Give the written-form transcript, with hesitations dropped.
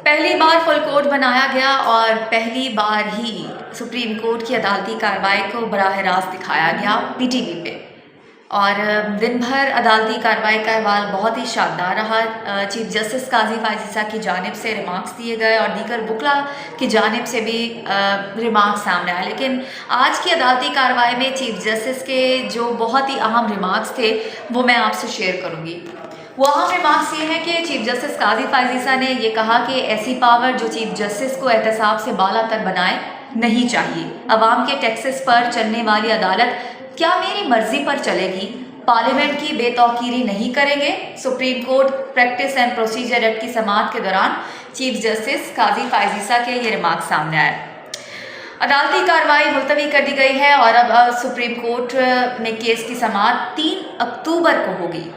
پہلی بار full court بنایا گیا اور پہلی بار ہی سپریم کورٹ کی عدالتی کارروائی کو براہ راست دکھایا گیا پی ٹی وی پہ، اور دن بھر عدالتی کارروائی کا احوال بہت ہی شاندار رہا۔ چیف جسٹس قاضی فائز عیسیٰ کی جانب سے ریمارکس دیے گئے اور دیگر وکلاء کی جانب سے بھی ریمارکس سامنے آئے، لیکن آج کی عدالتی کارروائی میں چیف جسٹس کے جو بہت ہی اہم ریمارکس تھے وہ میں آپ سے شیئر کروں گی۔ وہ اہم ریمارکس یہ ہیں کہ چیف جسٹس قاضی فائز عیسیٰ نے یہ کہا کہ ایسی پاور جو چیف جسٹس کو احتساب سے بالا تر بنائے نہیں چاہیے۔ عوام کے ٹیکسز پر چلنے والی عدالت کیا میری مرضی پر چلے گی؟ پارلیمنٹ کی بے توقیری نہیں کریں گے؟ Supreme court practice and procedure act کی سماعت کے دوران چیف جسٹس قاضی فائز عیسیٰ کے یہ ریمارکس سامنے آئے۔ عدالتی کارروائی ملتوی کر دی گئی ہے اور اب سپریم کورٹ میں کیس کی سماعت 3 اکتوبر کو ہوگی۔